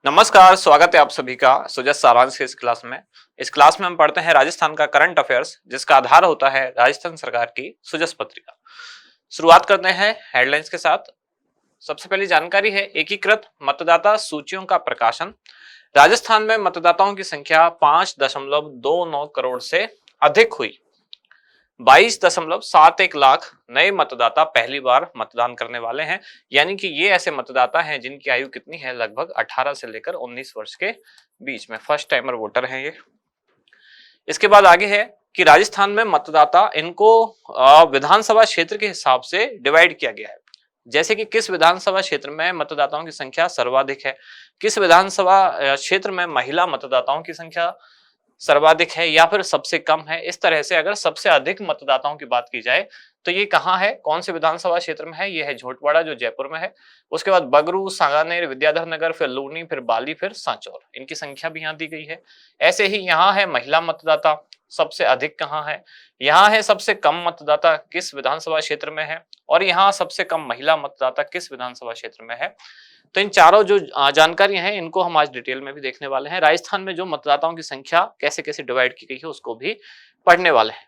नमस्कार, स्वागत है आप सभी का सुजस सारांश की इस क्लास में। इस क्लास में हम पढ़ते हैं राजस्थान का करंट अफेयर्स, जिसका आधार होता है राजस्थान सरकार की सुजस पत्रिका। शुरुआत करते हैं हेडलाइंस के साथ। सबसे पहली जानकारी है एकीकृत मतदाता सूचियों का प्रकाशन। राजस्थान में मतदाताओं की संख्या 5.29 करोड़ से अधिक हुई। 22.71 लाख नए मतदाता पहली बार मतदान करने वाले हैं। यानी कि ये ऐसे मतदाता हैं जिनकी आयु कितनी है, लगभग 18 से लेकर 19 वर्ष के बीच में। फर्स्ट टाइमर वोटर हैं ये। इसके बाद आगे है कि राजस्थान में मतदाता इनको विधानसभा क्षेत्र के हिसाब से डिवाइड किया गया है। जैसे कि किस विधानसभा क्षेत्र में मतदाताओं की संख्या सर्वाधिक है, किस विधानसभा क्षेत्र में महिला मतदाताओं की संख्या सर्वाधिक है या फिर सबसे कम है। इस तरह से अगर सबसे अधिक मतदाताओं की बात की जाए तो ये कहाँ है, कौन से विधानसभा क्षेत्र में है, ये है झोटवाड़ा जो जयपुर में है। उसके बाद बगरू, सांगानेर, विद्याधर नगर, फिर लूनी, फिर बाली, फिर सांचौर, इनकी संख्या भी यहाँ दी गई है। ऐसे ही यहाँ है महिला मतदाता सबसे अधिक कहाँ है, यहाँ है सबसे कम मतदाता किस विधानसभा क्षेत्र में है, और यहाँ सबसे कम महिला मतदाता किस विधानसभा क्षेत्र में है। तो इन चारों जो जानकारी हैं इनको हम आज डिटेल में भी देखने वाले हैं। राजस्थान में जो मतदाताओं की संख्या कैसे कैसे डिवाइड की गई है उसको भी पढ़ने वाले हैं।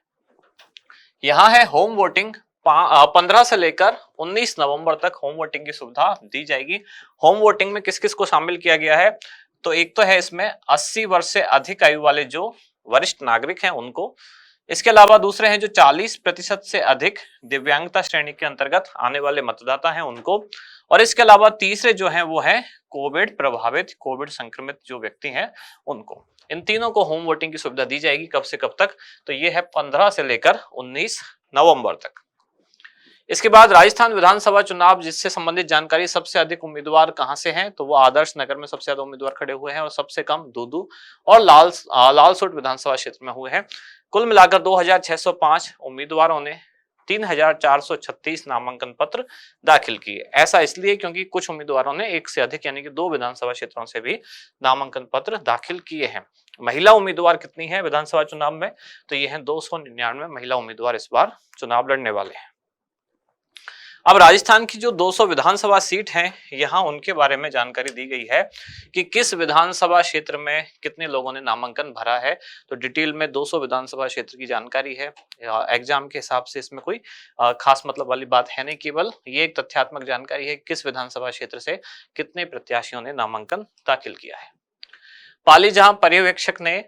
यहाँ है होम वोटिंग। 15 से लेकर 19 नवंबर तक होम वोटिंग की सुविधा दी जाएगी। होम वोटिंग में किस किस को शामिल किया गया है, तो एक तो है इसमें 80 वर्ष से अधिक आयु वाले जो वरिष्ठ नागरिक हैं उनको। इसके अलावा दूसरे हैं जो 40% से अधिक दिव्यांगता श्रेणी के अंतर्गत आने वाले मतदाता हैं उनको। और इसके अलावा तीसरे जो हैं वो है कोविड प्रभावित, कोविड संक्रमित जो व्यक्ति हैं उनको। इन तीनों को होम वोटिंग की सुविधा दी जाएगी। कब से कब तक, तो ये है 15 से लेकर 19 नवंबर तक। इसके बाद राजस्थान विधानसभा चुनाव जिससे संबंधित जानकारी, सबसे अधिक उम्मीदवार कहां से हैं, तो वो आदर्श नगर में सबसे ज्यादा उम्मीदवार खड़े हुए हैं और सबसे कम दूदू और लालसोट विधानसभा क्षेत्र में हुए हैं। कुल मिलाकर 2605 उम्मीदवारों ने 3436 नामांकन पत्र दाखिल किए। ऐसा इसलिए क्योंकि कुछ उम्मीदवारों ने एक से अधिक यानी कि 2 विधानसभा क्षेत्रों से भी नामांकन पत्र दाखिल किए हैं। महिला उम्मीदवार कितनी है विधानसभा चुनाव में, तो ये है 299 महिला उम्मीदवार इस बार चुनाव लड़ने वाले हैं। अब राजस्थान की जो 200 विधानसभा सीट हैं, यहाँ उनके बारे में जानकारी दी गई है कि किस विधानसभा क्षेत्र में कितने लोगों ने नामांकन भरा है। तो डिटेल में 200 विधानसभा क्षेत्र की जानकारी है। एग्जाम के हिसाब से इसमें कोई खास मतलब वाली बात है नहीं, केवल ये एक तथ्यात्मक जानकारी है किस विधानसभा क्षेत्र से कितने प्रत्याशियों ने नामांकन दाखिल किया है। पाली जहां पर्यवेक्षक ने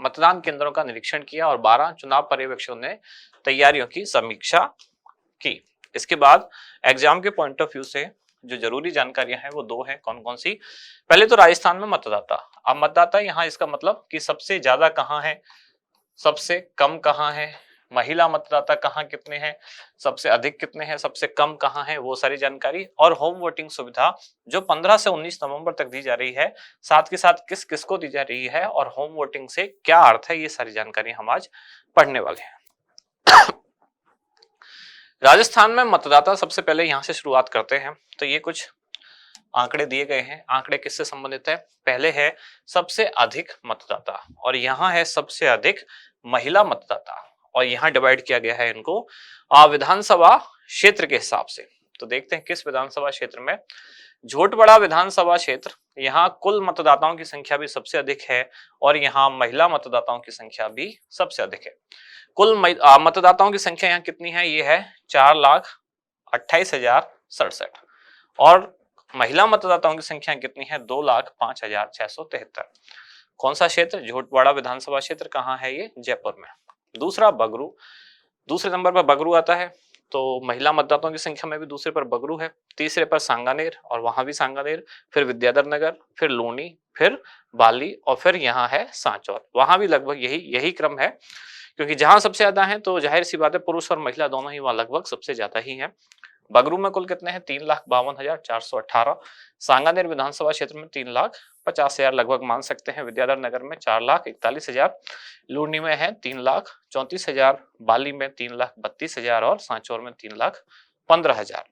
मतदान केंद्रों का निरीक्षण किया और 12 चुनाव पर्यवेक्षकों ने तैयारियों की समीक्षा की। इसके बाद एग्जाम के पॉइंट ऑफ व्यू से जो जरूरी जानकारियां हैं वो 2 हैं। कौन कौन सी, पहले तो राजस्थान में मतदाता। अब मतदाता यहाँ इसका मतलब कि सबसे ज्यादा कहाँ है, सबसे कम कहाँ है, महिला मतदाता कहाँ कितने हैं, सबसे अधिक कितने हैं, सबसे कम कहाँ है, वो सारी जानकारी। और होम वोटिंग सुविधा जो 15 से 19 नवंबर तक दी जा रही है, साथ के साथ किस किस को दी जा रही है और होम वोटिंग से क्या अर्थ है, ये सारी जानकारी हम आज पढ़ने वाले हैं। राजस्थान में मतदाता, सबसे पहले यहां से शुरुआत करते हैं। तो ये कुछ आंकड़े दिए गए हैं। आंकड़े किससे संबंधित है, पहले है सबसे अधिक मतदाता और यहाँ है सबसे अधिक महिला मतदाता, और यहाँ डिवाइड किया गया है इनको विधानसभा क्षेत्र के हिसाब से। तो देखते हैं किस विधानसभा क्षेत्र में। झोटवाड़ा विधानसभा क्षेत्र, यहाँ कुल मतदाताओं की संख्या भी सबसे अधिक है और यहाँ महिला मतदाताओं की संख्या भी सबसे अधिक है। कुल मतदाताओं की संख्या यहाँ कितनी है, ये है 4,28,067 और महिला मतदाताओं की संख्या कितनी है, 2,05,673। कौन सा क्षेत्र, झोटवाड़ा विधानसभा क्षेत्र कहाँ है, ये जयपुर में। दूसरा बगरू, दूसरे नंबर पर बगरू आता है, तो महिला मतदाताओं की संख्या में भी दूसरे पर बगरू है। तीसरे पर सांगानेर और वहां भी सांगानेर, फिर विद्याधर नगर, फिर लूनी, फिर बाली और फिर यहाँ है सांचौर। वहां भी लगभग यही क्रम है, क्योंकि जहां सबसे ज्यादा है तो जाहिर सी बात है पुरुष और महिला दोनों ही वहां लगभग सबसे ज्यादा ही हैं। बगरू में कुल कितने हैं, 3,52,418। सांगानेर विधानसभा क्षेत्र में 3,50,000 लगभग मान सकते हैं। विद्याधर नगर में 4,41,000, लूनी में है 3,34,000, बाली में 3,32,000 और सांचौर में 3,15,000।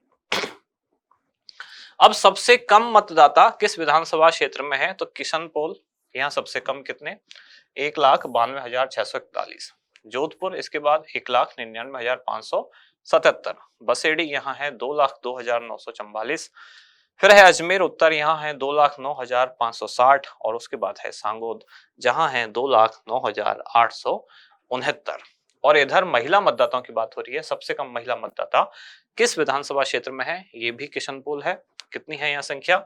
अब सबसे कम मतदाता किस विधानसभा क्षेत्र में है, तो किशनपोल, यहाँ सबसे कम कितने, 1,92,641। जोधपुर इसके बाद 1,99,577। बसेड़ी यहाँ है 2,02,944। फिर है अजमेर उत्तर, यहाँ है 2,09,560 और उसके बाद है सांगोद जहां है 2,09,869। और इधर महिला मतदाताओं की बात हो रही है, सबसे कम महिला मतदाता किस विधानसभा क्षेत्र में है, ये भी किशनपुर है। कितनी है यहाँ संख्या,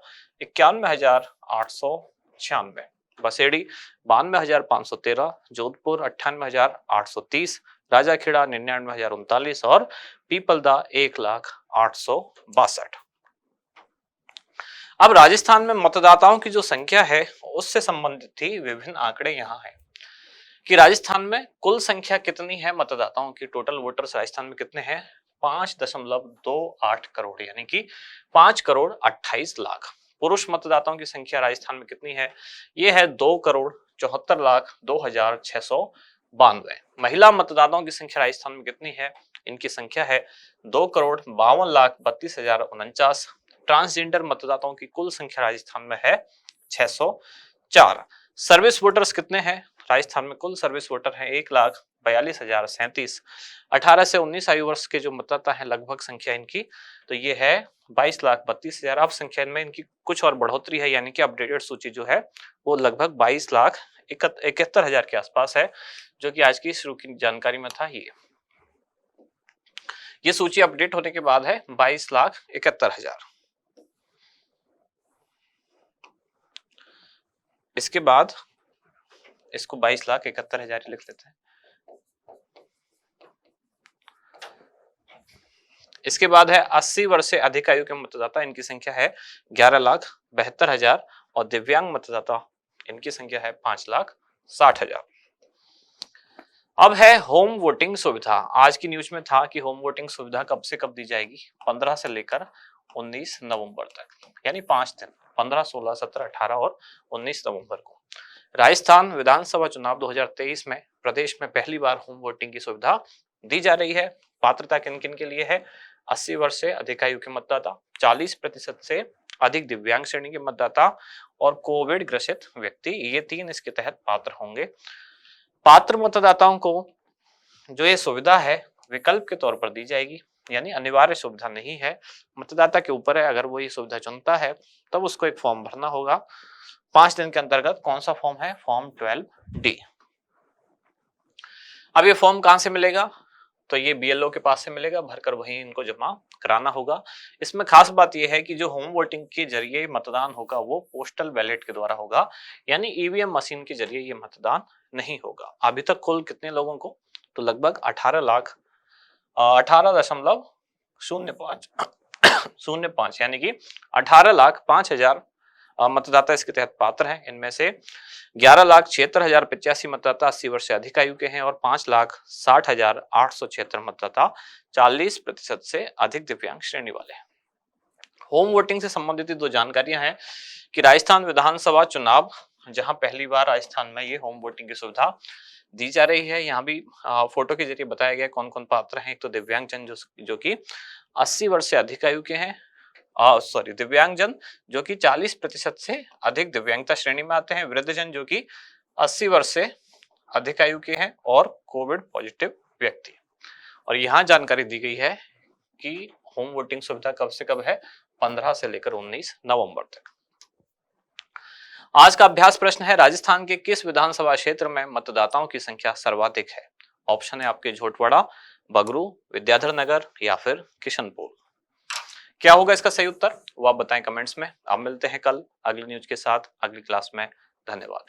91,896। बसेड़ी 92,513, जोधपुर 98,830, राजाखेड़ा 99,039 और पीपलदा 1,08,62। अब राजस्थान में मतदाताओं की जो संख्या है उससे संबंधित थी विभिन्न आंकड़े यहाँ है कि राजस्थान में कुल संख्या कितनी है मतदाताओं की, टोटल वोटर्स राजस्थान में कितने हैं, 5.28 करोड़, यानी कि 5,28,00,000। पुरुष मतदाताओं की संख्या राजस्थान में कितनी है, ये है 2,74,02,692। महिला मतदाताओं की संख्या राजस्थान में कितनी है, इनकी संख्या है 2,52,32,049। ट्रांसजेंडर मतदाताओं की कुल संख्या राजस्थान में है 604। सर्विस वोटर्स कितने हैं राजस्थान में, कुल सर्विस वोटर हैं 1,42,037। 18 से 19 आयु वर्ष के जो मतदाता हैं लगभग संख्या इनकी तो ये है 22,32,000। अब संख्या में इनकी कुछ और बढ़ोतरी है, यानी कि अपडेटेड सूची जो है वो लगभग 22,71,000 के आसपास है, जो कि आज की शुरू की जानकारी में था। ये सूची अपडेट होने के बाद है 22,71,000। इसके बाद इसको 22,71,000 लिख लेते हैं। इसके बाद है 80 वर्ष से अधिक आयु के मतदाता, इनकी संख्या है 11,72,000 और दिव्यांग मतदाता इनकी संख्या है 5,60,000। अब है होम वोटिंग सुविधा। आज की न्यूज में था कि होम वोटिंग सुविधा कब से कब दी जाएगी, 15 से लेकर 19 नवंबर तक, यानी 5 दिन, 15, 16, 17, 18 और 19 नवंबर को राजस्थान विधानसभा चुनाव 2023 में प्रदेश में पहली बार होम वोटिंग की सुविधा दी जा रही है। पात्रता किन किन के लिए है, 80 वर्ष से अधिक आयु के मतदाता, 40% से अधिक दिव्यांग श्रेणी के मतदाता और कोविड ग्रसित व्यक्ति, ये 3 इसके तहत पात्र होंगे। पात्र मतदाताओं को जो ये सुविधा है विकल्प के तौर पर दी जाएगी, यानी अनिवार्य सुविधा नहीं है, मतदाता के ऊपर है, अगर वो ये सुविधा चुनता है तब उसको एक फॉर्म भरना होगा 5 दिन के अंतर्गत। कौन सा फॉर्म है, फॉर्म 12D। अब ये फॉर्म कहां से मिलेगा, तो ये बीएलओ के पास से मिलेगा, भरकर वहीं इनको जमा कराना होगा। इसमें खास बात यह है कि जो होम वोटिंग के जरिए मतदान होगा वो पोस्टल बैलेट के द्वारा होगा, यानी ईवीएम मशीन के जरिए ये मतदान नहीं होगा। अभी तक कुल कितने लोगों को, तो लगभग 18,05,05 यानी कि 18,05,000 मतदाता इसके तहत पात्र हैं। इनमें से 11,76,085 मतदाता 80 वर्ष से अधिक आयु के हैं और 5,60,876 मतदाता 40% से अधिक दिव्यांग श्रेणी वाले हैं। होम वोटिंग से संबंधित दो जानकारियां हैं कि राजस्थान विधानसभा चुनाव जहां पहली बार राजस्थान में ये होम वोटिंग की सुविधा दी जा रही है, यहाँ भी फोटो के जरिए बताया गया कौन कौन पात्र हैं। एक तो दिव्यांगजन जो कि 80 वर्ष से अधिक आयु के हैं, दिव्यांगजन जो कि 40% से अधिक दिव्यांगता श्रेणी में आते हैं, वृद्धजन जो कि 80 वर्ष से अधिक आयु के हैं और कोविड पॉजिटिव व्यक्ति। और यहाँ जानकारी दी गई है कि होम वोटिंग सुविधा कब से कब है, 15 से लेकर 19 नवंबर तक। आज का अभ्यास प्रश्न है, राजस्थान के किस विधानसभा क्षेत्र में मतदाताओं की संख्या सर्वाधिक है। ऑप्शन है आपके झोटवाड़ा, बगरू, विद्याधर नगर या फिर किशनपुर। क्या होगा इसका सही उत्तर, वो आप बताएं कमेंट्स में। आप मिलते हैं कल अगली न्यूज के साथ अगली क्लास में। धन्यवाद।